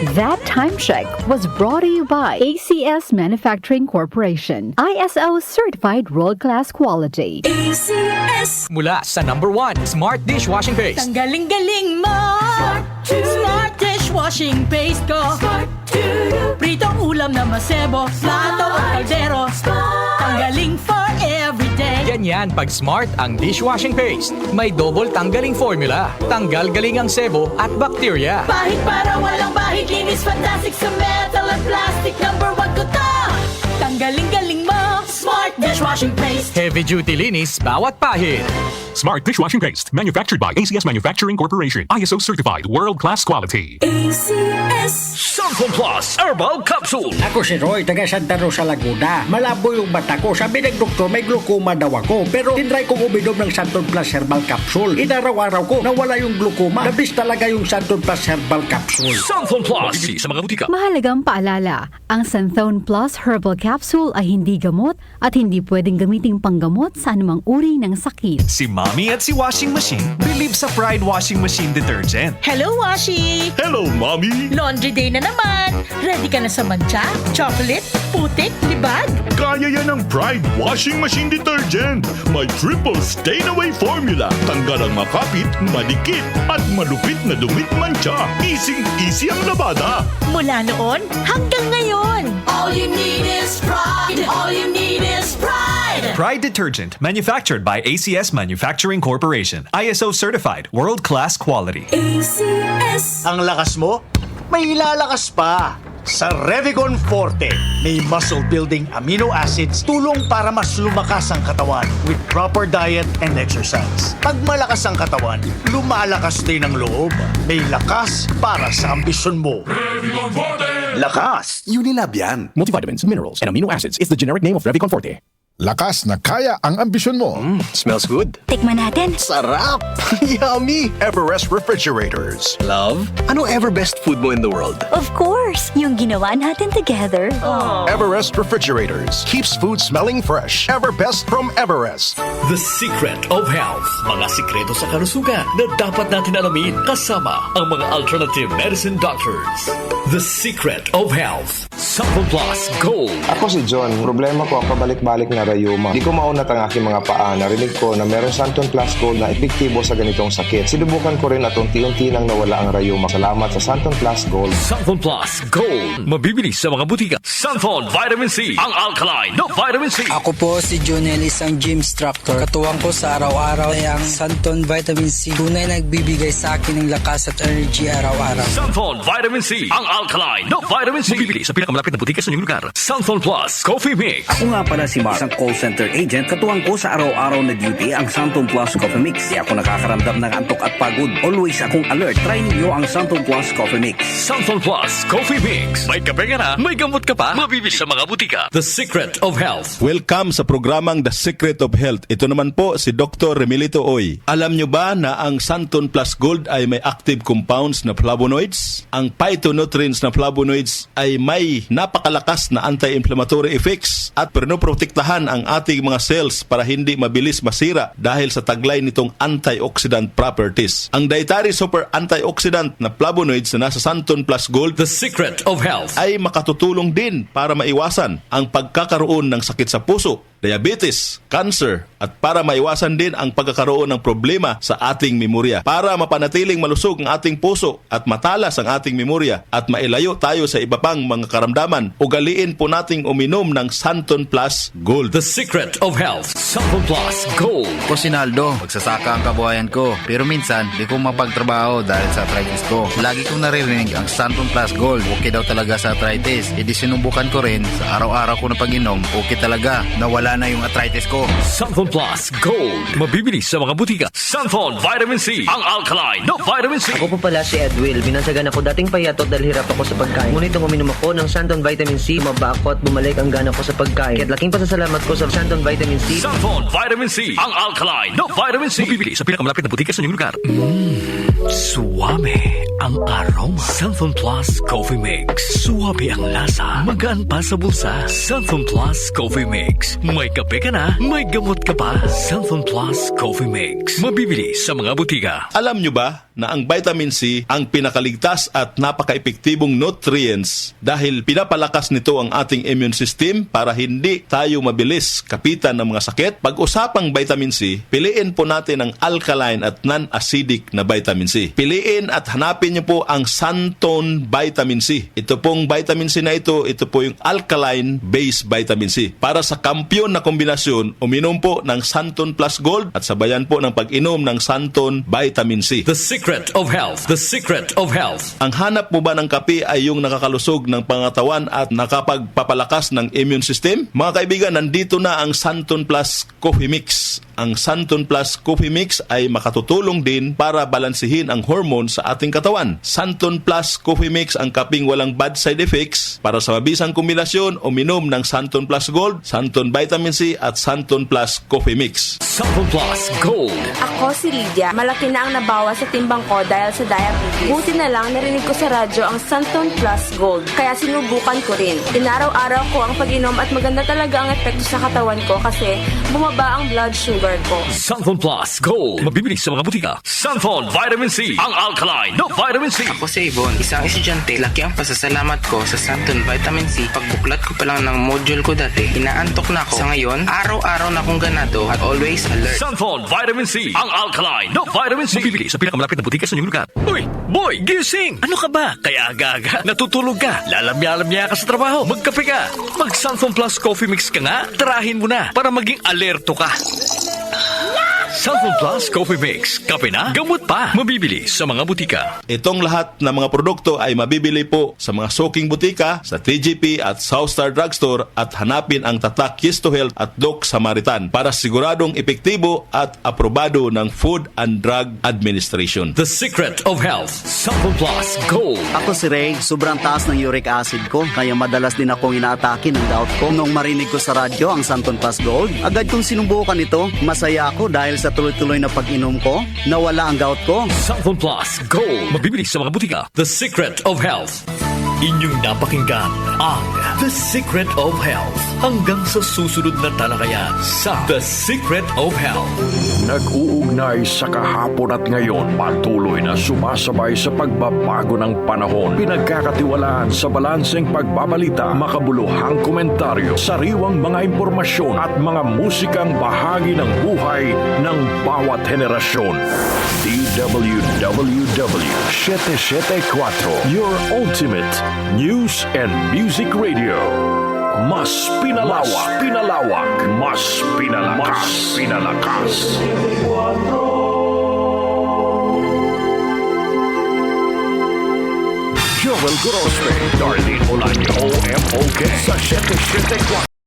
That time check was brought to you by ACS Manufacturing Corporation. ISO certified world-class quality. ACS. Mula sa #1 Smart Dishwashing Paste. Ang galing-galing mo. Smart dishwashing paste ko. Pritong ulam na masebo. Plato o kaldero. Ang galing for everyday. Ganyan pag Smart ang dishwashing paste. May double tanggaling formula. Tanggal galing ang sebo at bakterya. Bahid para walang bahid. Linis fantastic sa metal at plastic. #1 ko to. Tanggaling-galing mo. Smart dishwashing paste. Heavy duty linis bawat pahid. Smart Dishwashing Paste, manufactured by ACS Manufacturing Corporation. ISO certified, world-class quality. ACS. Santon Plus Herbal Capsule. Ako si Roy, taga Santa Rosa, Laguna. Malabo yung mata ko. Sabi ng doktor, may glaucoma daw ako. Pero tinry kong uminom ng Santon Plus Herbal Capsule. Inaraw-araw ko, nawala yung glaucoma. Nabis talaga yung Santon Plus Herbal Capsule. Santon Plus sa mga butika. Mahalagang paalala, ang Santhone Plus Herbal Capsule ay hindi gamot at hindi pwedeng gamiting panggamot sa anumang uri ng sakit. Si Mommy at si Washing Machine believe sa Pride Washing Machine Detergent. Hello, Washi! Hello, Mommy! Laundry day na naman! Ready ka na sa mancha, chocolate, putik, libag? Kaya yan ng Pride Washing Machine Detergent. May triple stain-away formula. Tanggal ang makapit, malikit, at malupit na dumit mancha. Easy ang labada. Mula noon hanggang ngayon. All you need is pride. All you need is pride. Pride Detergent, manufactured by ACS Manufacturing Corporation. ISO certified, world-class quality. ACS. Ang lakas mo, may ilalakas pa. Sa Revicon Forte, may muscle-building amino acids tulong para mas lumakas ang katawan with proper diet and exercise. Pag malakas ang katawan, lumalakas din ang loob. May lakas para sa ambisyon mo. Revicon Forte! Lakas! Unilab yan. Multivitamins, minerals, and amino acids is the generic name of Revicon Forte. Lakas na kaya ang ambisyon mo. Smells good. Tikman natin. Sarap! Yummy! Everest Refrigerators. Love? Ano ever best food mo in the world? Of course, yung ginawa natin together. Everest Refrigerators. Keeps food smelling fresh. Everbest from Everest. The Secret of Health. Mga sikreto sa kalusugan na dapat natin alamin kasama ang mga alternative medicine doctors. The Secret of Health. Santon Plus Gold. Ako si John. Problema ko ang pabalik-balik na rayuma. Di ko maunat ang aking mga paa. Narinig ko na meron Santon Plus Gold na epektibo sa ganitong sakit. Sinubukan ko rin at unti-unti nang nawala ang rayuma. Salamat sa Santon Plus Gold. Santon Plus Gold. Mabibili sa mga butika. Santon Vitamin C. Ang alkaline na vitamin C. Ako po si Junel, isang gym instructor. Katuwang ko sa araw-araw ay ang Santon Vitamin C. Tunay nagbibigay sa akin ng lakas at energy araw-araw. Santon Vitamin C. Ang alkaline na vitamin C. Mabibili sa pinakamalapit na butika sa inyong lugar. Santon Plus Coffee Mix. Ako nga pala si Mark, isang call center agent. Katuwang ko sa araw-araw na duty ang Santon Plus Coffee Mix. Di ako nakakaramdam ng antok at pagod. Always akong alert. Try ninyo ang Santon Plus Coffee Mix. Santon Plus Coffee Mix. May kape ka na, may gamot ka pa. Mabibili sa mga butika. The Secret of Health. Welcome sa programang The Secret of Health. Ito naman po si Dr. Remilito Oy. Alam nyo ba na ang Santon Plus Gold ay may active compounds na flavonoids? Ang phytonutrients na flavonoids ay may napakalakas na anti-inflammatory effects at pinoprotektahan ang ating mga cells para hindi mabilis masira dahil sa taglay nitong antioxidant properties. Ang dietary super antioxidant na flavonoids na nasa Santon Plus Gold, The Secret of Health, ay makatutulong din para maiwasan ang pagkakaroon ng sakit sa puso, diabetes, cancer, at para maiwasan din ang pagkakaroon ng problema sa ating memorya. Para mapanatiling malusog ang ating puso at matalas ang ating memorya at mailayo tayo sa iba pang mga karamdaman, ugaliin po nating uminom ng Santon Plus Gold. The Secret of Health. Santon Plus Gold. Ako si Naldo, magsasaka ang kabuhayan ko. Pero minsan, di ko mapagtrabaho dahil sa arthritis ko. Lagi kong naririnig ang Santon Plus Gold. Okay daw talaga sa arthritis. E di sinubukan ko rin sa araw-araw ko na pag-inom. Okay talaga. Nawala na yung arthritis ko. Santon Plus Gold. Mabibili sa mga butika. Santon Vitamin C. Ang alkaline na vitamin C. Ako po pala si Edwil. Binansagan ako dating payatot dahil hirap ako sa pagkain. Ngunit nung uminom ako ng Santon Vitamin C, maba ako at bumalik ang gana ko sa pagkain. Kaya't laking pasasalamat ko sa Santon Vitamin C. Santon Vitamin C. Ang alkaline na vitamin C. Mabibili sa pinakamalapit na butika sa inyong lugar. Suwame ang aroma. Santon Plus Coffee Mix. Suwabe ang lasa. Magaan pa sa bulsa. Santon Plus Coffee Mix. May kape ka na, may gamot ka pa. Santon Plus Coffee Mix. Mabibili sa mga butika. Alam nyo ba na ang vitamin C ang pinakaligtas at napaka-epektibong nutrients dahil pinapalakas nito ang ating immune system para hindi tayo mabilis kapitan ng mga sakit. Pag-usapang vitamin C, piliin po natin ang alkaline at non-acidic na vitamin C. Piliin at hanapin niyo po ang Santon Vitamin C. Ito pong vitamin C na ito po yung alkaline-based vitamin C. Para sa kampyon na kombinasyon, uminom po ng Santon Plus Gold at sabayan po ng pag-inom ng Santon Vitamin C. The secret of health. The secret of health. Ang hanap mo ba ng kape ay yung nakakalusog ng pangatawan at nakapagpapalakas ng immune system? Mga kaibigan, nandito na ang Santon Plus Coffee Mix. Ang Santon Plus Coffee Mix ay makatutulong din para balansihin ang hormone sa ating katawan. Santon Plus Coffee Mix ang kaping walang bad side effects. Para sa mabisang kombinasyon, uminom ng Santon Plus Gold, Santon Vitamin C at Santon Plus Coffee Mix. Santon Plus Gold. Ako si Lydia. Malaki na ang nabawas sa timbang ko dahil sa diabetes. Buti na lang narinig ko sa radyo ang Santon Plus Gold. Kaya sinubukan ko rin. Inaraw-araw ko ang pag-inom at maganda talaga ang epekto sa katawan ko kasi bumaba ang blood sugar ko. Santon Plus Gold. Mabibili sa mga butika. Santon Vitamin C. Ang alkaline na vitamin C. Ako si Yvonne, isang estudyante. Laki ang pasasalamat ko sa Santon Vitamin C. Pagbuklat ko pa lang ng module ko dati, inaantok na ako. Sa ngayon, araw-araw na akong ganado at always alert. Santon Vitamin C. Ang alkaline na vitamin C. Mabibili sa pinakamalapit na butika sa inyong lugar. Uy, boy, gising! Ano ka ba? Kaya aga-aga, natutulog ka. Lalamya-lamya ka sa trabaho. Magkape ka. Mag Santon Plus Coffee Mix ka nga. Tarahin mo na para maging alerto ka. Santon Plus Coffee Mix. Kape na, gamot pa. Mabibili sa mga butika. Itong lahat ng mga produkto ay mabibili po sa mga soking butika, sa TGP at Southstar Drugstore at hanapin ang tatak Yes to Health at Doc Samaritan para siguradong epektibo at aprobado ng Food and Drug Administration. The secret of health. Santon Plus Gold. Ako si Ray, sobrang taas ng uric acid ko kaya madalas din akong inaatake ng gout ko. Nung marinig ko sa radyo ang Santon Plus Gold, agad kong sinubukan ito. Masaya ako dahil sa tuloy-tuloy na pag-inom ko, nawala ang gout ko. Santon Plus Gold. Mabibili sa mga butika. The secret of health. Inyong napakinggan ang The Secret of Health. Hanggang sa susunod na talakayan sa The Secret of Health. Nag-uugnay sa kahapon at ngayon, patuloy na sumasabay sa pagbabago ng panahon. Pinagkakatiwalaan sa balanseng pagbabalita, makabuluhang komentaryo, sariwang mga impormasyon at mga musikang bahagi ng buhay ng bawat henerasyon. DWWW 774, your ultimate news and music radio. Mas pinalawak, mas pinalakas. Joel Grospe, Darlene Olanyo, OMOK sa 774.